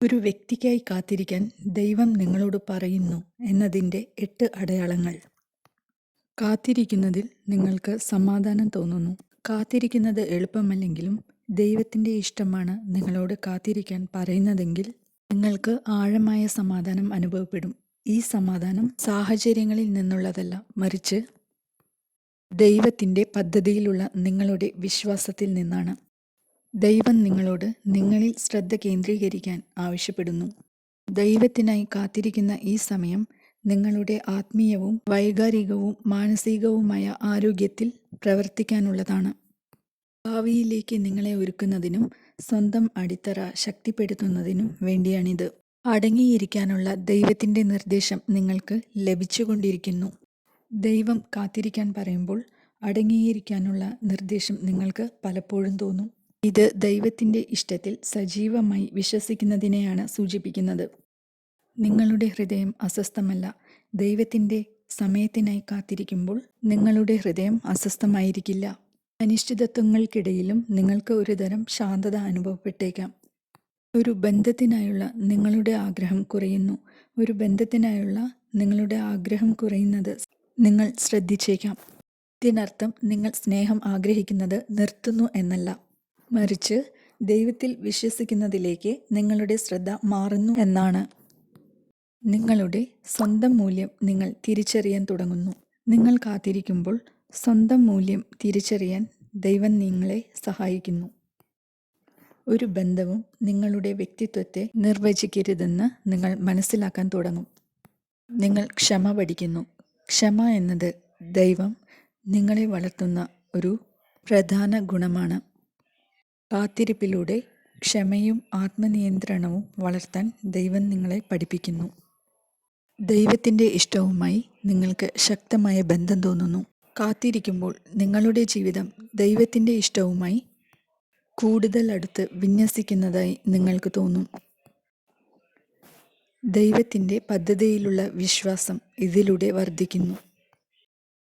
ഒരു വ്യക്തിക്കായി കാത്തിരിക്കാൻ ദൈവം നിങ്ങളോട് പറയുന്നു എന്നതിൻ്റെ 8 അടയാളങ്ങൾ. കാത്തിരിക്കുന്നതിൽ നിങ്ങൾക്ക് സമാധാനം തോന്നുന്നു. കാത്തിരിക്കുന്നത് എളുപ്പമല്ലെങ്കിലും ദൈവത്തിൻ്റെ ഇഷ്ടമാണ് നിങ്ങളോട് കാത്തിരിക്കാൻ പറയുന്നതെങ്കിൽ നിങ്ങൾക്ക് ആഴമായ സമാധാനം അനുഭവപ്പെടും. ഈ സമാധാനം സാഹചര്യങ്ങളിൽ നിന്നുള്ളതല്ല, മറിച്ച് ദൈവത്തിൻ്റെ പദ്ധതിയിലുള്ള നിങ്ങളുടെ വിശ്വാസത്തിൽ നിന്നാണ്. ദൈവം നിങ്ങളോട് നിങ്ങളിൽ ശ്രദ്ധ കേന്ദ്രീകരിക്കാൻ ആവശ്യപ്പെടുന്നു. ദൈവത്തിനായി കാത്തിരിക്കുന്ന ഈ സമയം നിങ്ങളുടെ ആത്മീയവും വൈകാരികവും മാനസികവുമായ ആരോഗ്യത്തിൽ പ്രവർത്തിക്കാനുള്ളതാണ്. ഭാവിയിലേക്ക് നിങ്ങളെ ഒരുക്കുന്നതിനും സ്വന്തം അടിത്തറ ശക്തിപ്പെടുത്തുന്നതിനും വേണ്ടിയാണിത്. അടങ്ങിയിരിക്കാനുള്ള ദൈവത്തിൻ്റെ നിർദ്ദേശം നിങ്ങൾക്ക് ലഭിച്ചുകൊണ്ടിരിക്കുന്നു. ദൈവം കാത്തിരിക്കാൻ പറയുമ്പോൾ അടങ്ങിയിരിക്കാനുള്ള നിർദ്ദേശം നിങ്ങൾക്ക് പലപ്പോഴും തോന്നും. ഇത് ദൈവത്തിൻ്റെ ഇഷ്ടത്തിൽ സജീവമായി വിശ്വസിക്കുന്നതിനെയാണ് സൂചിപ്പിക്കുന്നത്. നിങ്ങളുടെ ഹൃദയം അസ്വസ്ഥമല്ല. ദൈവത്തിൻ്റെ സമയത്തിനായി കാത്തിരിക്കുമ്പോൾ നിങ്ങളുടെ ഹൃദയം അസ്വസ്ഥമായിരിക്കില്ല. അനിശ്ചിതത്വങ്ങൾക്കിടയിലും നിങ്ങൾക്ക് ഒരുതരം ശാന്തത അനുഭവപ്പെട്ടേക്കാം. ഒരു ബന്ധത്തിനായുള്ള നിങ്ങളുടെ ആഗ്രഹം കുറയുന്നു. ഒരു ബന്ധത്തിനായുള്ള നിങ്ങളുടെ ആഗ്രഹം കുറയുന്നത് നിങ്ങൾ ശ്രദ്ധിച്ചേക്കാം. ഇതിനർത്ഥം നിങ്ങൾ സ്നേഹം ആഗ്രഹിക്കുന്നത് നിർത്തുന്നു എന്നല്ല, മറിച്ച് ദൈവത്തിൽ വിശ്വസിക്കുന്നതിലേക്ക് നിങ്ങളുടെ ശ്രദ്ധ മാറുന്നു എന്നാണ്. നിങ്ങളുടെ സ്വന്തം മൂല്യം നിങ്ങൾ തിരിച്ചറിയാൻ തുടങ്ങുന്നു. നിങ്ങൾ കാത്തിരിക്കുമ്പോൾ സ്വന്തം മൂല്യം തിരിച്ചറിയാൻ ദൈവം നിങ്ങളെ സഹായിക്കുന്നു. ഒരു ബന്ധവും നിങ്ങളുടെ വ്യക്തിത്വത്തെ നിർവചിക്കരുതെന്ന് നിങ്ങൾ മനസ്സിലാക്കാൻ തുടങ്ങും. നിങ്ങൾ ക്ഷമ പഠിക്കുന്നു. ക്ഷമ എന്നത് ദൈവം നിങ്ങളെ വളർത്തുന്ന ഒരു പ്രധാന ഗുണമാണ്. കാത്തിരിപ്പിലൂടെ ക്ഷമയും ആത്മനിയന്ത്രണവും വളർത്താൻ ദൈവം നിങ്ങളെ പഠിപ്പിക്കുന്നു. ദൈവത്തിൻ്റെ ഇഷ്ടവുമായി നിങ്ങൾക്ക് ശക്തമായ ബന്ധം തോന്നുന്നു. കാത്തിരിക്കുമ്പോൾ നിങ്ങളുടെ ജീവിതം ദൈവത്തിൻ്റെ ഇഷ്ടവുമായി കൂടുതൽ അടുത്ത് വിന്യസിക്കുന്നതായി നിങ്ങൾക്ക് തോന്നും. ദൈവത്തിൻ്റെ പദ്ധതിയിലുള്ള വിശ്വാസം ഇതിലൂടെ വർദ്ധിക്കുന്നു.